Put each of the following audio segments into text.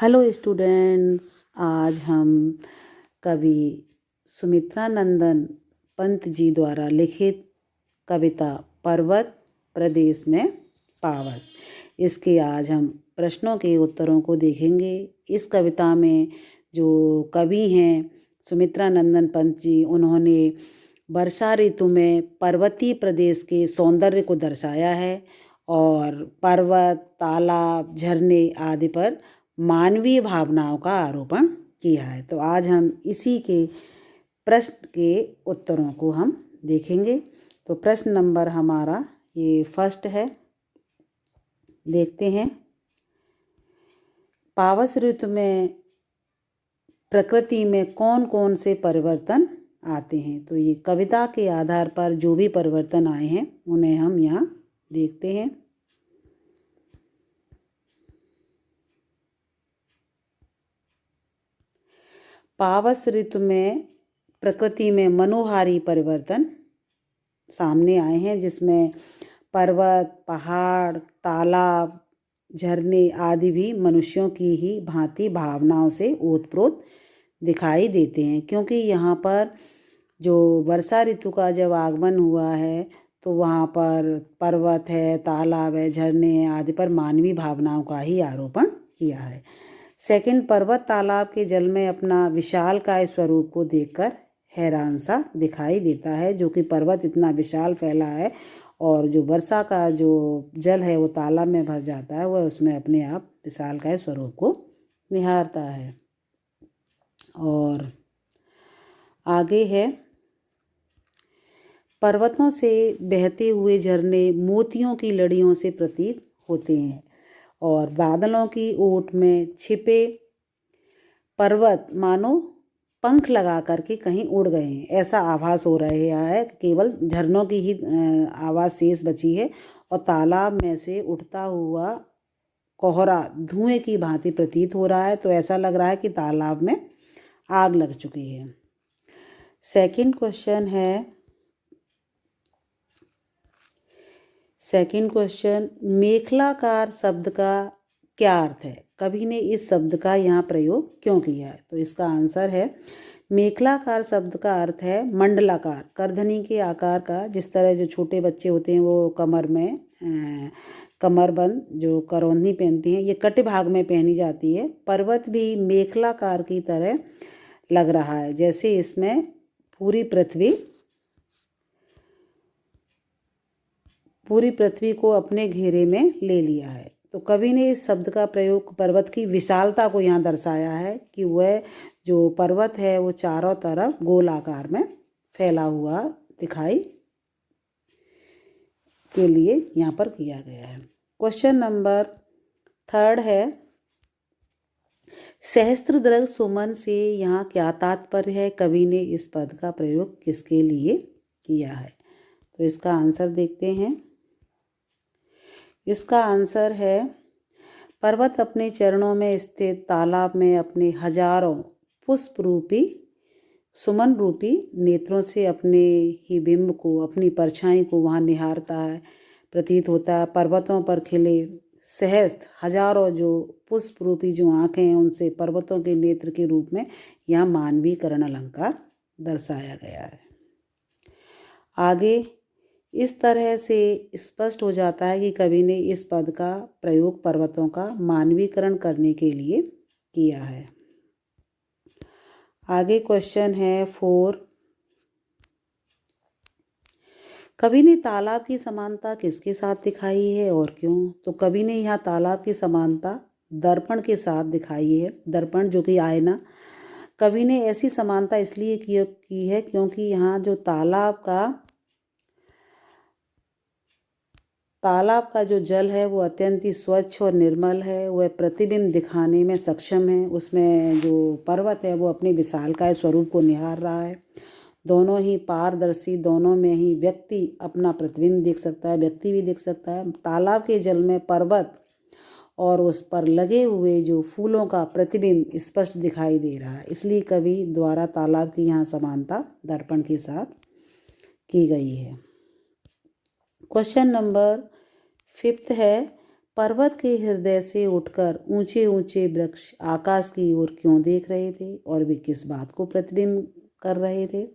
Hello students. आज हम कवि सुमित्रा नंदन पंत जी द्वारा लिखित कविता पर्वत प्रदेश में पावस, इसके आज हम प्रश्नों के उत्तरों को देखेंगे। इस कविता में जो कवि हैं सुमित्रा नंदन पंत जी, उन्होंने वर्षा ऋतु में पर्वतीय प्रदेश के सौंदर्य को दर्शाया है और पर्वत, तालाब, झरने आदि पर मानवीय भावनाओं का आरोपण किया है। तो आज हम इसी के प्रश्न के उत्तरों को हम देखेंगे। तो प्रश्न नंबर हमारा ये फर्स्ट है, देखते हैं। पावस ऋतु में प्रकृति में कौन कौन से परिवर्तन आते हैं? तो ये कविता के आधार पर जो भी परिवर्तन आए हैं उन्हें हम यहाँ देखते हैं। पावस ऋतु में प्रकृति में मनोहारी परिवर्तन सामने आए हैं, जिसमें पर्वत, पहाड़, तालाब, झरने आदि भी मनुष्यों की ही भांति भावनाओं से ओतप्रोत दिखाई देते हैं। क्योंकि यहाँ पर जो वर्षा ऋतु का जब आगमन हुआ है तो वहाँ पर पर्वत है, तालाब है, झरने हैं आदि पर मानवीय भावनाओं का ही आरोपण किया है। सेकंड, पर्वत तालाब के जल में अपना विशालकाय स्वरूप को देखकर हैरान सा दिखाई देता है, जो कि पर्वत इतना विशाल फैला है और जो वर्षा का जो जल है वो तालाब में भर जाता है, वह उसमें अपने आप विशालकाय स्वरूप को निहारता है। और आगे है, पर्वतों से बहते हुए झरने मोतियों की लड़ियों से प्रतीत होते हैं और बादलों की ओट में छिपे पर्वत मानो पंख लगा करके कहीं उड़ गए हैं, ऐसा आभास हो रहा है। केवल झरनों की ही आवाज़ शेष बची है और तालाब में से उठता हुआ कोहरा धुएं की भांति प्रतीत हो रहा है। तो ऐसा लग रहा है कि तालाब में आग लग चुकी है। सेकंड क्वेश्चन, मेखलाकार शब्द का क्या अर्थ है? कवि ने इस शब्द का यहाँ प्रयोग क्यों किया है? तो इसका आंसर है, मेखलाकार शब्द का अर्थ है मंडलाकार, करधनी के आकार का। जिस तरह जो छोटे बच्चे होते हैं वो कमर में कमरबंद जो करौंदी पहनते हैं, ये कटे भाग में पहनी जाती है। पर्वत भी मेखलाकार की तरह लग रहा है, जैसे इसमें पूरी पृथ्वी को अपने घेरे में ले लिया है। तो कवि ने इस शब्द का प्रयोग पर्वत की विशालता को यहाँ दर्शाया है कि वह जो पर्वत है वो चारों तरफ गोल आकार में फैला हुआ दिखाई के लिए यहाँ पर किया गया है। क्वेश्चन नंबर थर्ड है, सहस्त्रदृग सुमन से यहाँ क्या तात्पर्य है? कवि ने इस पद का प्रयोग किसके लिए किया है? तो इसका आंसर देखते हैं। इसका आंसर है, पर्वत अपने चरणों में स्थित तालाब में अपने हजारों पुष्प रूपी सुमन रूपी नेत्रों से अपने ही बिंब को, अपनी परछाई को वहाँ निहारता है, प्रतीत होता है। पर्वतों पर खिले सहस्त्र हजारों जो पुष्प रूपी जो आँखें हैं, उनसे पर्वतों के नेत्र के रूप में यहाँ मानवीकरण अलंकार दर्शाया गया है। आगे इस तरह से स्पष्ट हो जाता है कि कवि ने इस पद का प्रयोग पर्वतों का मानवीकरण करने के लिए किया है। आगे क्वेश्चन है 4, कवि ने तालाब की समानता किसके साथ दिखाई है और क्यों? तो कवि ने यहाँ तालाब की समानता दर्पण के साथ दिखाई है। दर्पण जो कि आईना, कवि ने ऐसी समानता इसलिए की है क्योंकि यहाँ जो तालाब का जो जल है वो अत्यंत ही स्वच्छ और निर्मल है, वह प्रतिबिंब दिखाने में सक्षम है। उसमें जो पर्वत है वो अपने विशालकाय स्वरूप को निहार रहा है। दोनों ही पारदर्शी, दोनों में ही व्यक्ति अपना प्रतिबिंब देख सकता है, व्यक्ति भी देख सकता है। तालाब के जल में पर्वत और उस पर लगे हुए जो फूलों का प्रतिबिंब स्पष्ट दिखाई दे रहा है, इसलिए कवि द्वारा तालाब की यहाँ समानता दर्पण के साथ की गई है। क्वेश्चन नंबर 5 है, पर्वत के हृदय से उठकर ऊंचे ऊंचे वृक्ष आकाश की ओर क्यों देख रहे थे और वे किस बात को प्रतिबिंब कर रहे थे।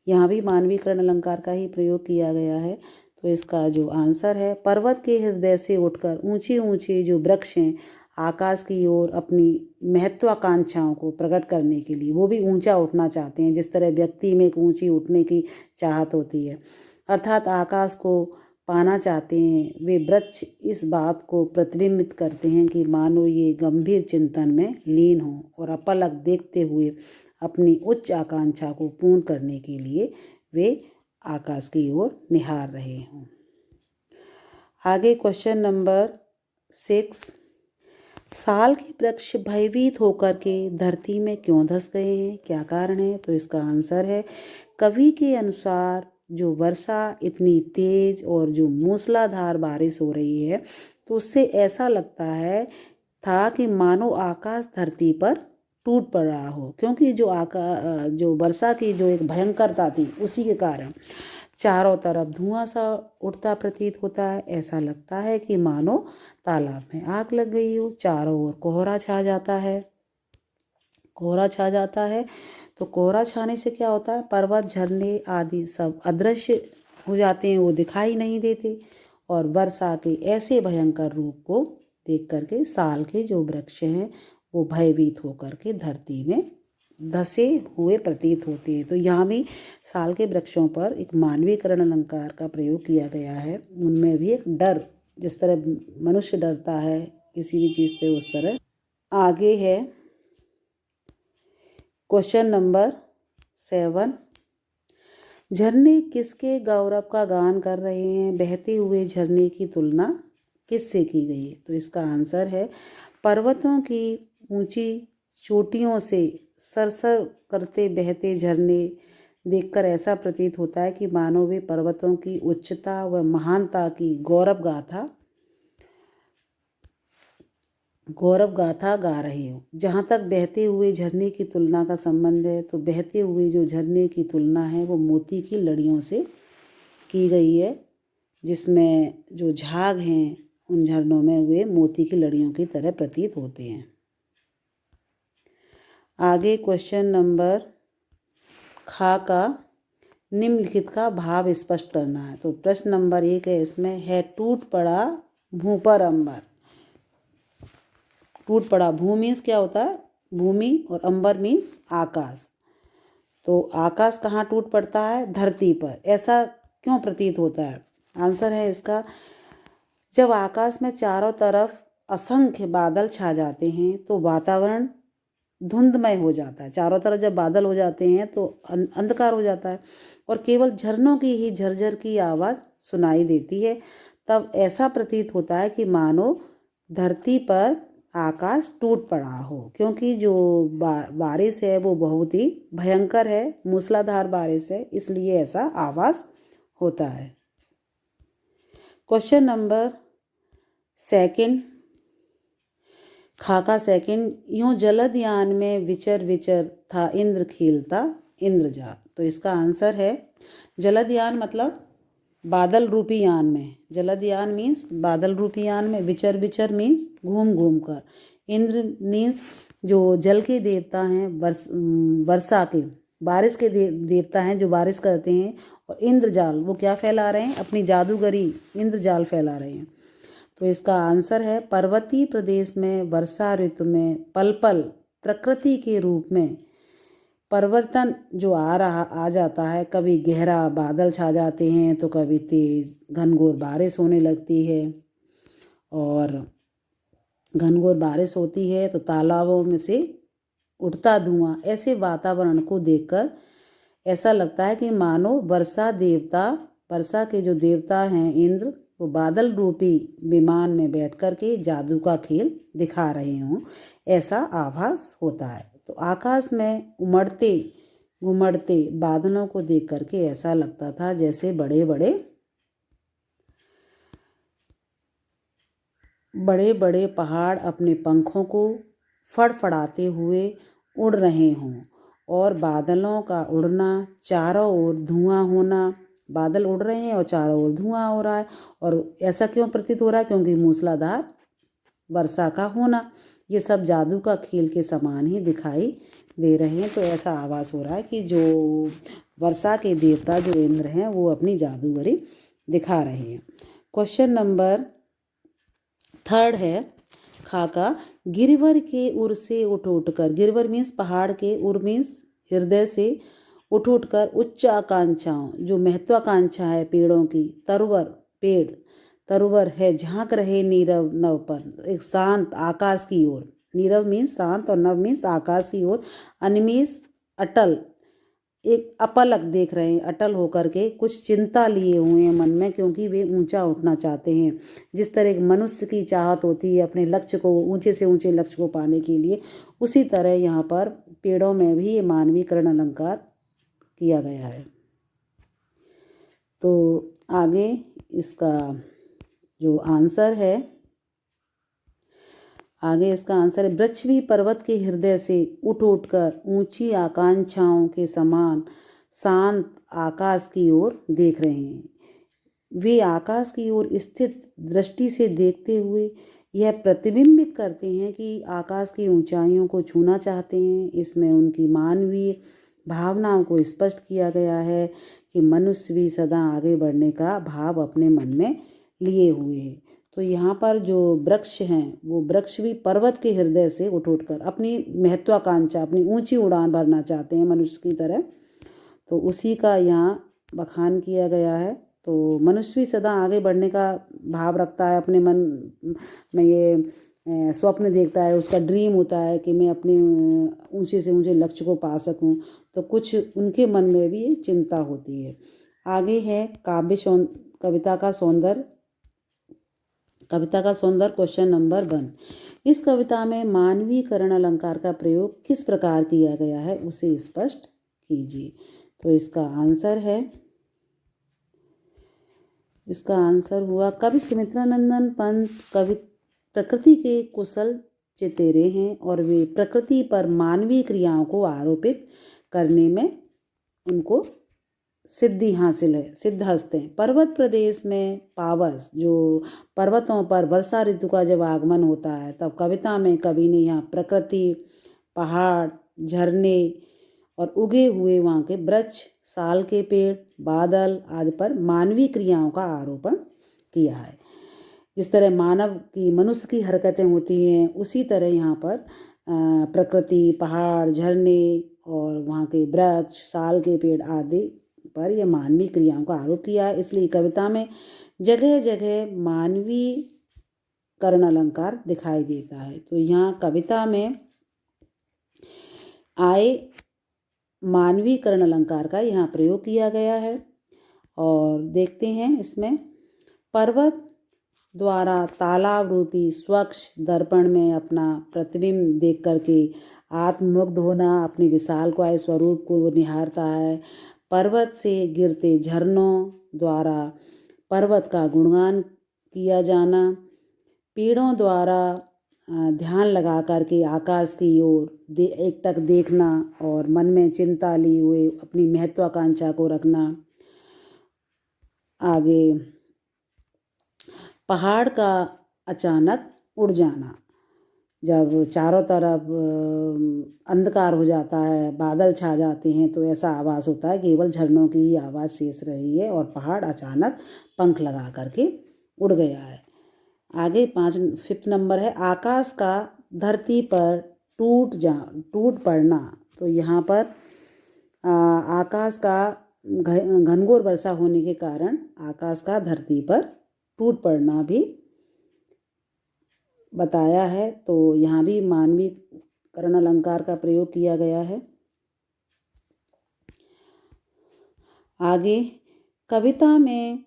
यहाँ भी मानवीकरण अलंकार का ही प्रयोग किया गया है। तो इसका जो आंसर है, पर्वत के हृदय से उठकर ऊंचे ऊंचे जो वृक्ष हैं आकाश की ओर अपनी महत्वाकांक्षाओं को प्रकट करने के लिए, वो भी ऊंचा उठना चाहते हैं जिस तरह व्यक्ति में एक ऊंची उठने की चाहत होती है, अर्थात आकाश को पाना चाहते हैं। वे वृक्ष इस बात को प्रतिबिंबित करते हैं कि मानो ये गंभीर चिंतन में लीन हों और अपलक देखते हुए अपनी उच्च आकांक्षा को पूर्ण करने के लिए वे आकाश की ओर निहार रहे हों। आगे क्वेश्चन नंबर 6, साल के वृक्ष भयभीत होकर के धरती में क्यों धंस गए हैं, क्या कारण है। तो इसका आंसर है, कवि के अनुसार जो वर्षा इतनी तेज और जो मूसलाधार बारिश हो रही है तो उससे ऐसा लगता है था कि मानो आकाश धरती पर टूट पड़ रहा हो, क्योंकि जो वर्षा की जो एक भयंकरता थी उसी के कारण चारों तरफ धुआं सा उठता प्रतीत होता है। ऐसा लगता है कि मानो तालाब में आग लग गई हो। चारों ओर कोहरा छा जाता है। कोहरा छा जाता है तो कोहरा छाने से क्या होता है, पर्वत झरने आदि सब अदृश्य हो जाते हैं, वो दिखाई नहीं देते। और वर्षा के ऐसे भयंकर रूप को देख करके साल के जो वृक्ष हैं वो भयभीत होकर के धरती में धसे हुए प्रतीत होते हैं। तो यहाँ भी साल के वृक्षों पर एक मानवीकरण अलंकार का प्रयोग किया गया है। उनमें भी एक डर, जिस तरह मनुष्य डरता है किसी भी चीज़ से, उस तरह। आगे है क्वेश्चन नंबर 7, झरने किसके गौरव का गान कर रहे हैं, बहते हुए झरने की तुलना किससे की गई है। तो इसका आंसर है, पर्वतों की ऊंची चोटियों से सरसर करते बहते झरने देखकर ऐसा प्रतीत होता है कि मानो वे पर्वतों की उच्चता व महानता की गौरव गाथा गा रहे हो। जहाँ तक बहते हुए झरने की तुलना का संबंध है तो बहते हुए जो झरने की तुलना है वो मोती की लड़ियों से की गई है, जिसमें जो झाग हैं उन झरनों में वे मोती की लड़ियों की तरह प्रतीत होते हैं। आगे क्वेश्चन नंबर खा का निम्नलिखित का भाव स्पष्ट करना है। तो प्रश्न नंबर 1 है, इसमें है टूट पड़ा भू पर अंबर। टूट पड़ा, भू मीन्स क्या होता है, भूमि, और अंबर मीन्स आकाश। तो आकाश कहाँ टूट पड़ता है, धरती पर। ऐसा क्यों प्रतीत होता है। आंसर है इसका, जब आकाश में चारों तरफ असंख्य बादल छा जाते हैं तो वातावरण धुंधमय हो जाता है। चारों तरफ जब बादल हो जाते हैं तो अंधकार हो जाता है और केवल झरनों की ही झरझर की आवाज़ सुनाई देती है। तब ऐसा प्रतीत होता है कि मानो धरती पर आकाश टूट पड़ा हो, क्योंकि जो बारिश है वो बहुत ही भयंकर है, मूसलाधार बारिश है, इसलिए ऐसा आवाज़ होता है। क्वेश्चन नंबर 2, खाका 2, यूँ जलद यान में विचर विचर था इंद्र खेलता इंद्रजाल। तो इसका आंसर है, जलद यान मतलब बादल रूपी यान में, जलद यान मीन्स बादल रूपी यान में, विचर विचर मीन्स घूम घूम कर, इंद्र मीन्स जो जल के देवता हैं, वर्षा के बारिश के देवता हैं जो बारिश करते हैं, और इंद्रजाल वो क्या फैला रहे हैं, अपनी जादूगरी इंद्रजाल फैला रहे हैं। तो इसका आंसर है, पर्वतीय प्रदेश में वर्षा ऋतु में पल पल प्रकृति के रूप में परिवर्तन जो आ जाता है। कभी गहरा बादल छा जाते हैं तो कभी तेज घनघोर बारिश होने लगती है, और घनघोर बारिश होती है तो तालाबों में से उठता धुआं। ऐसे वातावरण को देखकर ऐसा लगता है कि मानो वर्षा के जो देवता हैं इंद्र, वो बादल रूपी विमान में बैठ कर के जादू का खेल दिखा रहे हों, ऐसा आभास होता है। तो आकाश में उमड़ते घुमड़ते बादलों को देख करके ऐसा लगता था जैसे बड़े बड़े पहाड़ अपने पंखों को फड़फड़ाते हुए उड़ रहे हों, और बादलों का उड़ना, चारों ओर धुआं होना बादल उड़ रहे हैं और चारों ओर धुआं हो रहा है। और ऐसा क्यों प्रतीत हो रहा है? क्योंकि मूसलाधार वर्षा का होना। ये सब जादू का खेल के समान ही दिखाई दे रहे हैं। तो ऐसा आभास हो रहा है कि जो वर्षा के देवता जो इंद्र हैं वो अपनी जादूगरी दिखा रहे हैं। क्वेश्चन नंबर 3 है खाका। गिरवर के उर से उठ कर, गिरवर मीन्स पहाड़ के, उर मीन्स हृदय से उठ कर उच्च आकांक्षाओं, जो महत्वाकांक्षा है पेड़ों की, तरवर पेड़ तरवर है, झांक रहे नीरव नव पर, एक शांत आकाश की ओर। नीरव मीन्स शांत और नव मीन्स आकाश की ओर। अनिमीस अटल, एक अपलक देख रहे हैं, अटल होकर के कुछ चिंता लिए हुए हैं मन में, क्योंकि वे ऊंचा उठना चाहते हैं। जिस तरह एक मनुष्य की चाहत होती है अपने लक्ष्य को, ऊंचे से ऊंचे लक्ष्य को पाने के लिए, उसी तरह यहाँ पर पेड़ों में भी ये मानवीकरण अलंकार किया गया है। तो आगे इसका जो आंसर है, वृक्ष भी पर्वत के हृदय से उठ कर ऊंची आकांक्षाओं के समान शांत आकाश की ओर देख रहे हैं। वे आकाश की ओर स्थित दृष्टि से देखते हुए यह प्रतिबिंबित करते हैं कि आकाश की ऊंचाइयों को छूना चाहते हैं। इसमें उनकी मानवीय भावनाओं को स्पष्ट किया गया है कि मनुष्य भी सदा आगे बढ़ने का भाव अपने मन में लिए हुए है। तो यहाँ पर जो वृक्ष हैं वो वृक्ष भी पर्वत के हृदय से उठ कर अपनी महत्वाकांक्षा, अपनी ऊंची उड़ान भरना चाहते हैं मनुष्य की तरह। तो उसी का यहाँ बखान किया गया है। तो मनुष्य भी सदा आगे बढ़ने का भाव रखता है, अपने मन में ये स्वप्न देखता है, उसका ड्रीम होता है कि मैं अपने ऊंचे से ऊंचे लक्ष्य को पा सकूं। तो कुछ उनके मन में भी चिंता होती है। आगे है कविता का सौंदर्य। Question number 1। इस कविता में मानवीकरण अलंकार का प्रयोग किस प्रकार किया गया है उसे स्पष्ट कीजिए। तो इसका आंसर हुआ कवि सुमित्रानंदन पंत कवि प्रकृति के कुशल चितेरे हैं और वे प्रकृति पर मानवीय क्रियाओं को आरोपित करने में उनको सिद्धहस्त हैं। पर्वत प्रदेश में पावस, जो पर्वतों पर वर्षा ऋतु का जब आगमन होता है तब कविता में कवि ने यहाँ प्रकृति, पहाड़, झरने और उगे हुए वहाँ के वृक्ष, साल के पेड़, बादल आदि पर मानवीय क्रियाओं का आरोपण किया है। जिस तरह मनुष्य की हरकतें होती हैं उसी तरह यहाँ पर प्रकृति, पहाड़, झरने और वहाँ के वृक्ष, साल के पेड़ आदि पर यह मानवीय क्रियाओं का आरोप किया है। इसलिए कविता में जगह जगह मानवीकरण अलंकार दिखाई देता है। तो यहाँ कविता में आए मानवीकरण अलंकार का यहाँ प्रयोग किया गया है। और देखते हैं इसमें, पर्वत द्वारा तालाब रूपी स्वच्छ दर्पण में अपना प्रतिबिंब देख करके आत्ममुग्ध होना, अपने विशालकाय स्वरूप को निहारता है। पर्वत से गिरते झरनों द्वारा पर्वत का गुणगान किया जाना, पेड़ों द्वारा ध्यान लगा करके आकाश की ओर एकटक देखना और मन में चिंता लिए हुए अपनी महत्वाकांक्षा को रखना। आगे पहाड़ का अचानक उड़ जाना, जब चारों तरफ अंधकार हो जाता है, बादल छा जाते हैं, तो ऐसा आवाज़ होता है केवल झरनों की ही आवाज़ शेष रही है और पहाड़ अचानक पंख लगा करके उड़ गया है। आगे 5 नंबर है आकाश का धरती पर टूट पड़ना। तो यहाँ पर आकाश का घनघोर वर्षा होने के कारण आकाश का धरती पर टूट पड़ना भी बताया है। तो यहाँ भी मानवीकरण अलंकार का प्रयोग किया गया है। आगे कविता में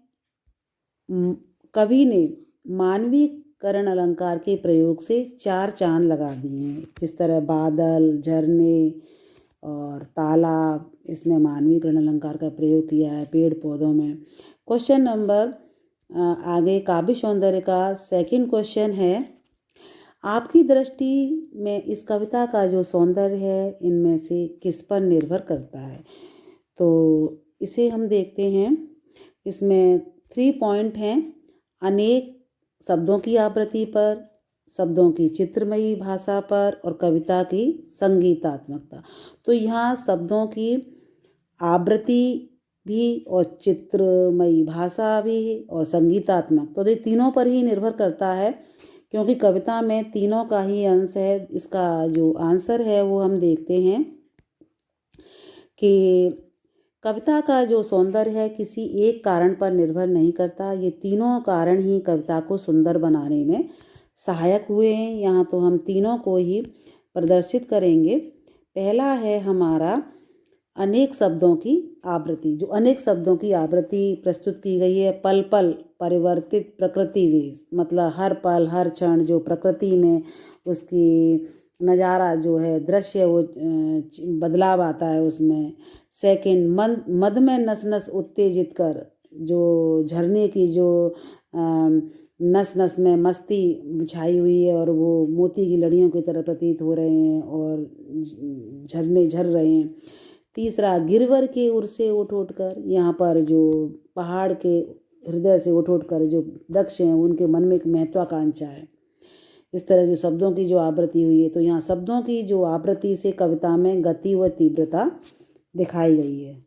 कवि ने मानवीकरण अलंकार के प्रयोग से 4 चांद लगा दिए हैं। जिस तरह बादल, झरने और तालाब, इसमें मानवीकरण अलंकार का प्रयोग किया है। पेड़ पौधों में। क्वेश्चन नंबर आगे काव्य सौंदर्य का सेकंड क्वेश्चन है, आपकी दृष्टि में इस कविता का जो सौंदर्य है इनमें से किस पर निर्भर करता है। तो इसे हम देखते हैं। इसमें 3 पॉइंट हैं। अनेक शब्दों की आवृत्ति पर, शब्दों की चित्रमयी भाषा पर और कविता की संगीतात्मकता। तो यहाँ शब्दों की आवृत्ति भी और चित्रमयी भाषा भी और संगीतात्मक, तो ये तीनों पर ही निर्भर करता है, क्योंकि कविता में तीनों का ही अंश है। इसका जो आंसर है वो हम देखते हैं कि कविता का जो सौंदर्य है किसी एक कारण पर निर्भर नहीं करता, ये तीनों कारण ही कविता को सुंदर बनाने में सहायक हुए हैं। यहाँ तो हम तीनों को ही प्रदर्शित करेंगे। पहला है हमारा अनेक शब्दों की आवृत्ति। जो अनेक शब्दों की आवृत्ति प्रस्तुत की गई है, पल पल परिवर्तित प्रकृति वेश, मतलब हर पल हर क्षण जो प्रकृति में उसकी नज़ारा जो है, दृश्य वो बदलाव आता है उसमें। सेकंड, मद में नस नस उत्तेजित कर, जो झरने की जो नस नस में मस्ती छाई हुई है और वो मोती की लड़ियों की तरह प्रतीत हो रहे हैं और झरने झर रहे हैं। तीसरा, गिरवर के उर से उठ उठ कर, यहाँ पर जो पहाड़ के हृदय से उठ उठ कर जो वृक्ष हैं उनके मन में एक महत्वाकांक्षा है। इस तरह जो शब्दों की जो आवृत्ति हुई है, तो यहाँ शब्दों की जो आवृत्ति से कविता में गति व तीव्रता दिखाई गई है।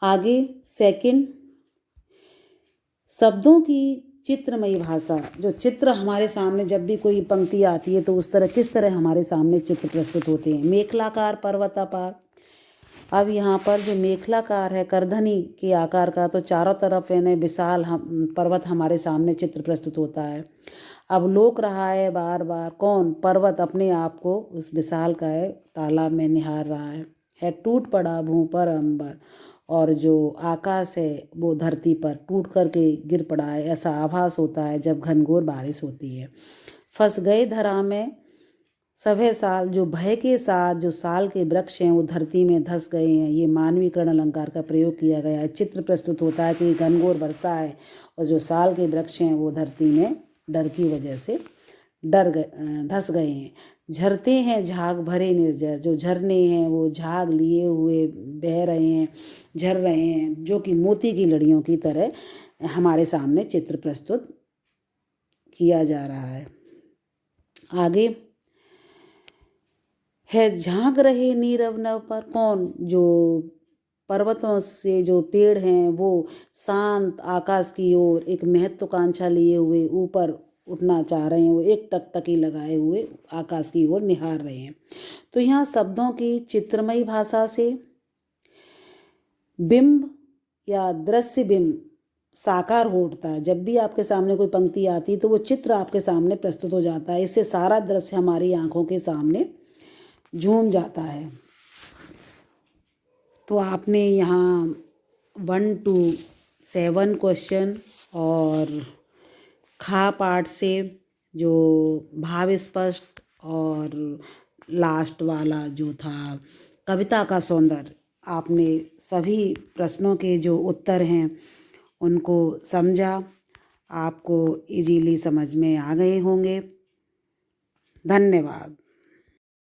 आगे सेकंड, शब्दों की चित्रमयी भाषा। जो चित्र हमारे सामने जब भी कोई पंक्ति आती है तो उस तरह किस तरह हमारे सामने चित्र प्रस्तुत होते हैं। मेखलाकार पर्वत अपार, अब यहाँ पर जो मेखलाकार है करधनी के आकार का, तो चारों तरफ यानी विशाल पर्वत हमारे सामने चित्र प्रस्तुत होता है। अब लोक रहा है बार बार, कौन? पर्वत अपने आप को उस विशाल का है तालाब में निहार रहा है टूट पड़ा भूं पर अंबर, और जो आकाश है वो धरती पर टूट करके गिर पड़ा है, ऐसा आभास होता है जब घनघोर बारिश होती है। फंस गए धरा में सभे साल, जो भय के साथ जो साल के वृक्ष हैं वो धरती में धंस गए हैं। ये मानवीकरण अलंकार का प्रयोग किया गया है। चित्र प्रस्तुत होता है कि घनघोर वर्षा है और जो साल के वृक्ष हैं वो धरती में डर की वजह से धंस गए हैं। झरते हैं झाग भरे निर्जर, जो झरने हैं वो झाग लिए हुए बह रहे हैं, झर रहे हैं, जो कि मोती की लड़ियों की तरह हमारे सामने चित्र प्रस्तुत किया जा रहा है। आगे है झांक रहे नीरव नव पर, कौन? जो पर्वतों से जो पेड़ हैं वो शांत आकाश की ओर एक महत्वाकांक्षा लिए हुए ऊपर उठना चाह रहे हैं, वो एक टकटकी लगाए हुए आकाश की ओर निहार रहे हैं। तो यहाँ शब्दों की चित्रमयी भाषा से बिंब या दृश्य बिंब साकार हो उठता है। जब भी आपके सामने कोई पंक्ति आती है तो वो चित्र आपके सामने प्रस्तुत हो जाता है। इससे सारा दृश्य हमारी आंखों के सामने झूम जाता है। तो आपने यहाँ 1 to 7 क्वेश्चन और खा पाठ से जो भाव स्पष्ट और लास्ट वाला जो था कविता का सौंदर्य, आपने सभी प्रश्नों के जो उत्तर हैं उनको समझा, आपको इजीली समझ में आ गए होंगे। धन्यवाद।